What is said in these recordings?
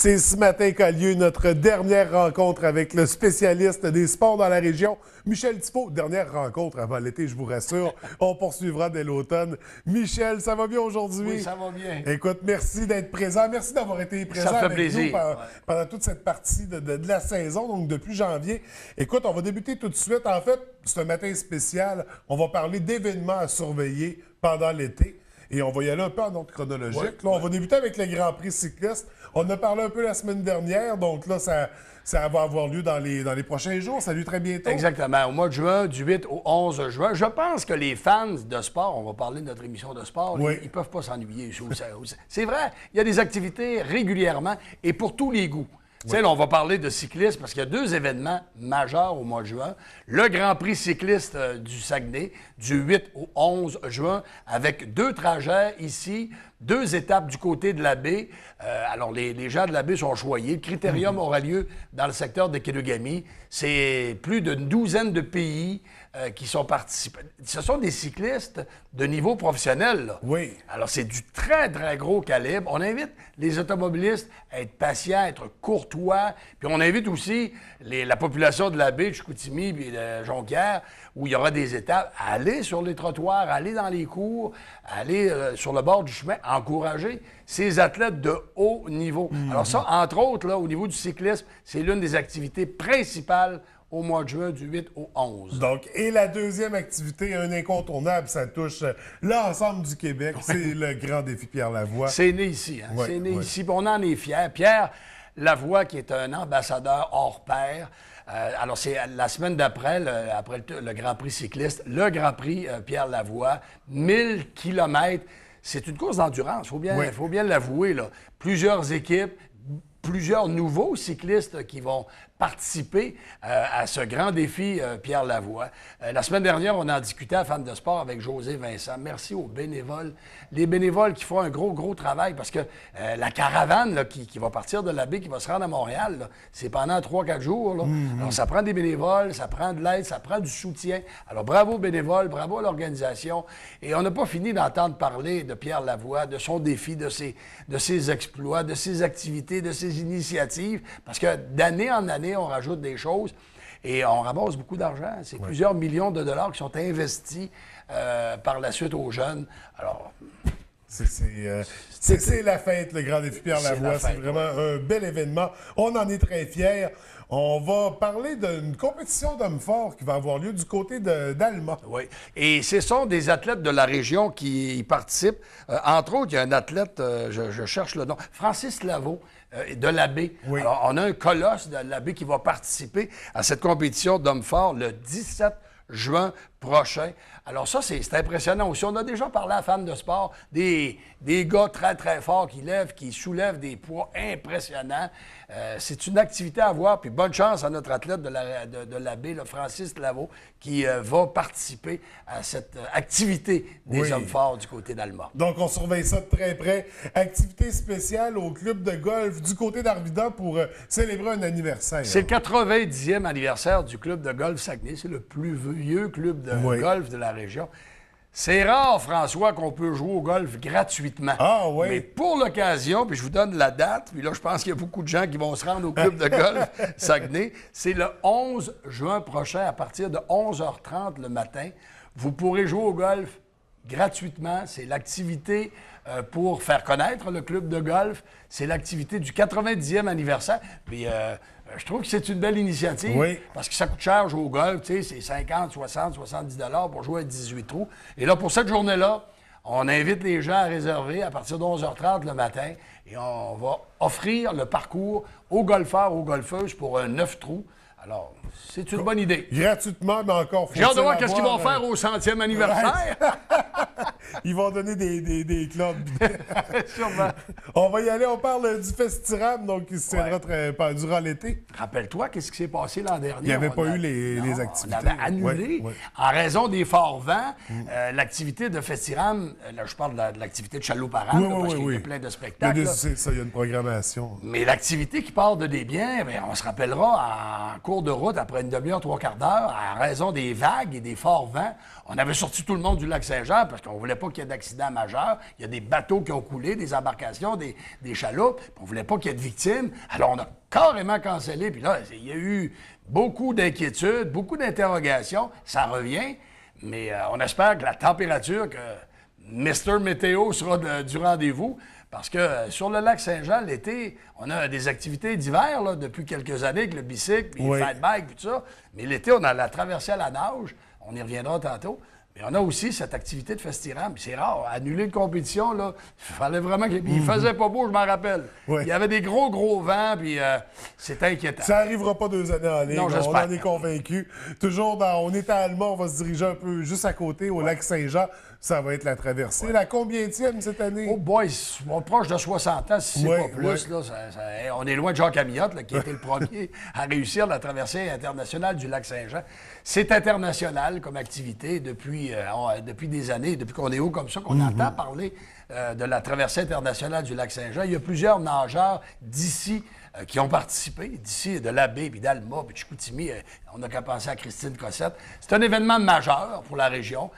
C'est ce matin qu'a lieu notre dernière rencontre avec le spécialiste des sports dans la région, Michel Thibault. Dernière rencontre avant l'été, je vous rassure. On poursuivra dès l'automne. Michel, ça va bien aujourd'hui? Oui, ça va bien. Écoute, merci d'être présent. Merci d'avoir été présent ça fait avec plaisir. nous pendant toute cette partie de la saison, donc depuis janvier. Écoute, on va débuter tout de suite. En fait, c'est un matin spécial. On va parler d'événements à surveiller pendant l'été. Et on va y aller un peu en ordre chronologique. Ouais, là, on va débuter avec le Grand Prix cycliste. On en a parlé un peu la semaine dernière, donc là, ça va avoir lieu dans les prochains jours. Ça a lieu très bientôt. Exactement. Au mois de juin, du 8 au 11 juin. Je pense que les fans de sport, on va parler de notre émission de sport, Oui. ils ne peuvent pas s'ennuyer. C'est vrai, il y a des activités régulièrement et pour tous les goûts. Tu sais, là, on va parler de cyclisme parce qu'il y a deux événements majeurs au mois de juin. Le Grand Prix cycliste du Saguenay, du 8 au 11 juin, avec deux trajets ici, deux étapes du côté de la baie. Alors, les gens de la baie sont choyés. Le critérium aura lieu dans le secteur de Kenogami. C'est plus d'une douzaine de pays qui sont participants. Ce sont des cyclistes de niveau professionnel, là. Oui. Alors, c'est du très, très gros calibre. On invite les automobilistes à être patients, à être courtois. Puis on invite aussi la population de la baie, de Chicoutimi et de Jonquière, où il y aura des étapes, à aller sur les trottoirs, à aller dans les cours, à aller sur le bord du chemin, encourager ces athlètes de haut niveau. Alors ça, entre autres, là, au niveau du cyclisme, c'est l'une des activités principales au mois de juin, du 8 au 11. Donc, et la deuxième activité, un incontournable, ça touche l'ensemble du Québec. C'est le grand défi Pierre Lavoie. C'est né ici. Hein? Ouais, c'est né ouais. ici. Puis on en est fiers. Pierre Lavoie, qui est un ambassadeur hors pair. Alors, c'est la semaine d'après, après le Grand Prix cycliste, le Grand Prix Pierre Lavoie, 1000 kilomètres. C'est une course d'endurance, il faut bien l'avouer, là. Plusieurs équipes, plusieurs nouveaux cyclistes qui vont participer à ce grand défi Pierre Lavoie. La semaine dernière, on en discutait à Femmes de sport avec José Vincent. Merci aux bénévoles. Les bénévoles qui font un gros travail parce que la caravane là, qui va partir de la baie, qui va se rendre à Montréal, là, c'est pendant 3-4 jours. Là. Alors, ça prend des bénévoles, ça prend de l'aide, ça prend du soutien. Alors, bravo aux bénévoles, bravo à l'organisation. Et on n'a pas fini d'entendre parler de Pierre Lavoie, de son défi, de ses exploits, de ses activités, de ses initiatives, parce que d'année en année, on rajoute des choses et on ramasse beaucoup d'argent. C'est plusieurs millions de dollars qui sont investis par la suite aux jeunes. Alors... C'est la fête, le Grand Défi Pierre Lavoie. C'est vraiment un bel événement. On en est très fiers. On va parler d'une compétition d'hommes forts qui va avoir lieu du côté d'Alma. Oui. Et ce sont des athlètes de la région qui y participent. Entre autres, il y a un athlète, je cherche le nom, Francis Laveau, de l'Abbé. Oui. Alors, on a un colosse de l'Abbé qui va participer à cette compétition d'hommes forts le 17 juin prochain. Alors ça, c'est impressionnant aussi. On a déjà parlé à Femmes de sport, des gars très forts qui soulèvent des poids impressionnants. C'est une activité à voir. Puis bonne chance à notre athlète de l'Abbé, le Francis Laveau, qui va participer à cette activité des hommes forts du côté d'Alma. Donc, on surveille ça de très près. Activité spéciale au club de golf du côté d'Arvida pour célébrer un anniversaire. C'est le 90e anniversaire du club de golf Saguenay. C'est le plus vieux club de golf de la région. C'est rare, François, qu'on peut jouer au golf gratuitement. Ah oui? Mais pour l'occasion, puis je vous donne la date, puis là, je pense qu'il y a beaucoup de gens qui vont se rendre au club de golf Saguenay. C'est le 11 juin prochain, à partir de 11h30 le matin. Vous pourrez jouer au golf gratuitement. C'est l'activité pour faire connaître le club de golf. C'est l'activité du 90e anniversaire. Puis je trouve que c'est une belle initiative. Oui. Parce que ça coûte cher jouer au golf. Tu sais, c'est 50, 60, 70 $ pour jouer à 18 trous. Et là, pour cette journée-là, on invite les gens à réserver à partir de 11h30 le matin. Et on va offrir le parcours aux golfeurs, aux golfeuses pour un 9 trous. Alors, c'est une bonne idée. Gratuitement, mais encore faut-il J'ai hâte de voir avoir, qu'est-ce qu'ils vont faire au 100e anniversaire. Ils vont donner des clubs. Sûrement. On va y aller, on parle du Festiram, donc qui se tiendra durant l'été. Rappelle-toi, qu'est-ce qui s'est passé l'an dernier? Il n'y avait pas eu les activités. On avait annulé. Ouais. En raison des forts vents, l'activité de Festiram, là, je parle de l'activité de Chaloux-Parent, parce qu'il y a plein de spectacles. Il y a une programmation. Mais l'activité qui part de Desbiens, on se rappellera en cours de route, après une demi-heure, 3/4 d'heure, en raison des vagues et des forts vents, on avait sorti tout le monde du lac Saint-Jean parce qu'on ne voulait pas pas qu'il y ait d'accidents majeurs. Il y a des bateaux qui ont coulé, des embarcations, des chaloupes. Puis on voulait pas qu'il y ait de victimes. Alors, on a carrément cancellé. Puis là, il y a eu beaucoup d'inquiétudes, beaucoup d'interrogations. Ça revient, mais on espère que la température, que Mr. Météo sera du rendez-vous. Parce que sur le lac Saint-Jean, l'été, on a des activités d'hiver là, depuis quelques années avec le bicycle, puis les fat bike, puis tout ça. Mais l'été, on a la traversée à la nage. On y reviendra tantôt. Mais on a aussi cette activité de festiram. C'est rare. Annuler une compétition, là, il fallait vraiment qu'il il faisait pas beau, je m'en rappelle. Il y avait des gros vents, puis c'était inquiétant. Ça n'arrivera pas 2 années en ligne. Non, on en est convaincus. Toujours on est à Alma, on va se diriger un peu juste à côté, au lac Saint-Jean. Ça va être la traversée. La combienième cette année? Oh boy, on est proche de 60 ans, si c'est pas plus. Là, on est loin de Jacques Amiotte, là, qui a été le premier à réussir la traversée internationale du lac Saint-Jean. C'est international comme activité depuis des années, depuis qu'on est haut comme ça, qu'on entend parler de la traversée internationale du lac Saint-Jean. Il y a plusieurs nageurs d'ici qui ont participé, d'ici, de la baie, puis d'Alma, puis de Chicoutimi. On n'a qu'à penser à Christine Cossette. C'est un événement majeur pour la région.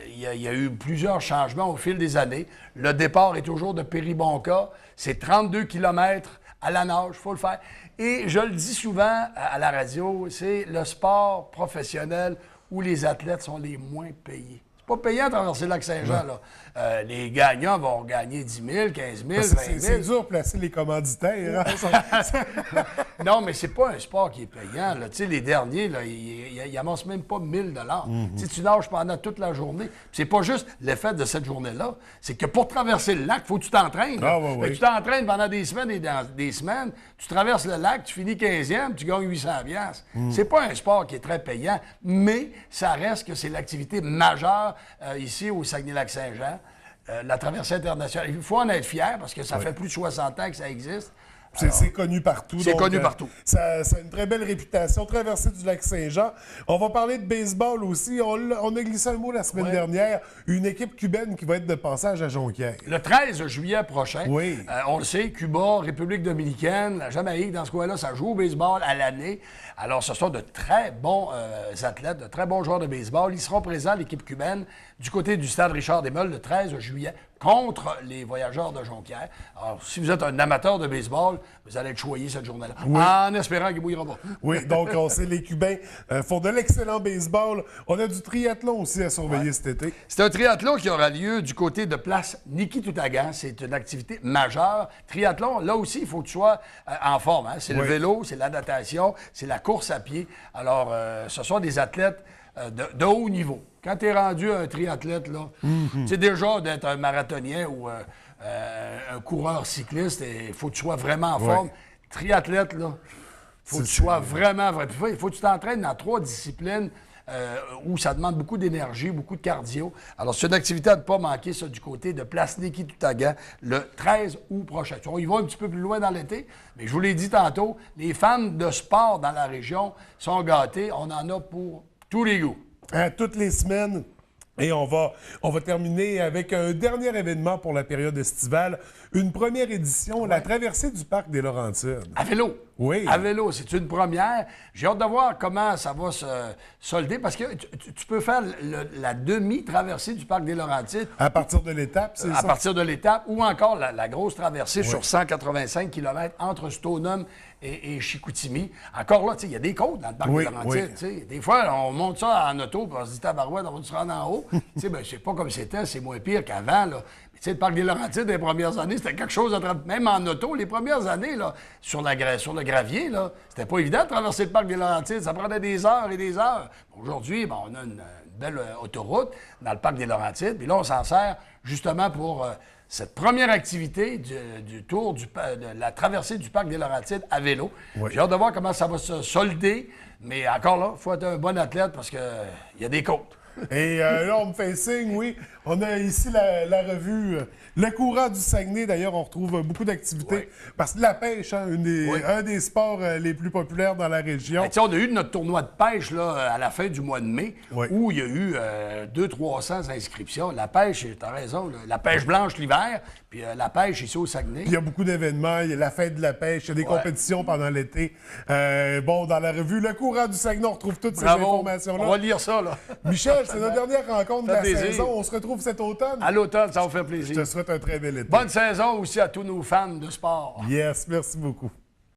Il y a eu plusieurs changements au fil des années. Le départ est toujours de Péribonka. C'est 32 km à la nage, il faut le faire. Et je le dis souvent à la radio, c'est le sport professionnel où les athlètes sont les moins payés. C'est pas payant de traverser le lac Saint-Jean, là. Les gagnants vont gagner 10 000, 15 000, 20 000. C'est dur de placer les commanditaires. Hein? Non, mais c'est pas un sport qui est payant. Tu sais, les derniers, là, ils amassent même pas 1 000 Tu nages pendant toute la journée. C'est pas juste l'effet de cette journée-là. C'est que pour traverser le lac, il faut que tu t'entraînes. Tu t'entraînes pendant des semaines et des semaines. Tu traverses le lac, tu finis 15e, tu gagnes 800 $. C'est pas un sport qui est très payant, mais ça reste que c'est l'activité majeure ici au Saguenay-Lac-Saint-Jean. La traversée internationale. Il faut en être fier parce que ça fait plus de 60 ans que ça existe. C'est connu partout. C'est connu partout. Ça a une très belle réputation. Traversée du lac Saint-Jean. On va parler de baseball aussi. On a glissé un mot la semaine dernière. Une équipe cubaine qui va être de passage à Jonquière. Le 13 juillet prochain. On le sait, Cuba, République dominicaine, la Jamaïque, dans ce coin-là, ça joue au baseball à l'année. Alors, ce sont de très bons athlètes, de très bons joueurs de baseball. Ils seront présents, l'équipe cubaine, du côté du stade Richard-Desmeules, le 13 juillet, contre les Voyageurs de Jonquière. Alors, si vous êtes un amateur de baseball, vous allez être choyé cette journée-là, en espérant qu'il ne bouillera pas. Oui, donc on sait, les Cubains font de l'excellent baseball. On a du triathlon aussi à surveiller cet été. C'est un triathlon qui aura lieu du côté de place Niki-Toutagan. C'est une activité majeure. Triathlon, là aussi, il faut que tu sois en forme. Hein? C'est le vélo, c'est la natation, c'est la course à pied. Alors, ce sont des athlètes de haut niveau. Quand tu es rendu un triathlète, là, c'est déjà d'être un marathonien ou un coureur cycliste, il faut que tu sois vraiment en forme. Triathlète, là, il faut que tu sois vraiment... Il faut que tu t'entraînes dans 3 disciplines où ça demande beaucoup d'énergie, beaucoup de cardio. Alors, c'est une activité à ne pas manquer, ça, du côté de Place Niki-Toutagan, le 13 août prochain. On y va un petit peu plus loin dans l'été, mais je vous l'ai dit tantôt, les fans de sport dans la région sont gâtés. On en a pour tous les goûts. Toutes les semaines. Et on va terminer avec un dernier événement pour la période estivale. Une première édition, la traversée du parc des Laurentides. À vélo. Oui. À vélo, c'est une première. J'ai hâte de voir comment ça va se solder parce que tu peux faire la demi-traversée du parc des Laurentides. À partir de l'étape, c'est ça? À partir de l'étape ou encore la grosse traversée sur 185 km entre Stoneham et Chicoutimi. Encore là, il y a des côtes dans le parc des Laurentides. Des fois, on monte ça en auto et on se dit, tabarouette, on va se rendre en haut. C'est pas comme c'était, c'est moins pire qu'avant. Le parc des Laurentides, les premières années, c'était quelque chose même en auto. Les premières années, là, sur le gravier, là, c'était pas évident de traverser le parc des Laurentides. Ça prenait des heures et des heures. Aujourd'hui, on a une belle autoroute dans le parc des Laurentides. Puis là, on s'en sert justement pour cette première activité du tour de la traversée du parc des Laurentides à vélo. J'ai hâte de voir comment ça va se solder. Mais encore là, il faut être un bon athlète parce qu'il y a des côtes. Et là, on me fait signe, oui. On a ici la revue Le Courant du Saguenay. D'ailleurs, on retrouve beaucoup d'activités. Parce que la pêche, hein, un des sports les plus populaires dans la région. Ben, on a eu notre tournoi de pêche là, à la fin du mois de mai, où il y a eu 200-300 inscriptions. La pêche, tu as raison, là, la pêche blanche l'hiver, puis la pêche ici au Saguenay. Puis il y a beaucoup d'événements. Il y a la fête de la pêche, il y a des compétitions pendant l'été. Dans la revue Le Courant du Saguenay, on retrouve toutes ces informations-là. On va lire ça, là. Michel, c'est notre dernière rencontre de Ça la fait plaisir. saison. On se retrouve cet automne. À l'automne, ça va faire Je plaisir. te souhaite un très bel été. Bonne saison aussi à tous nos fans de sport. Yes, merci beaucoup.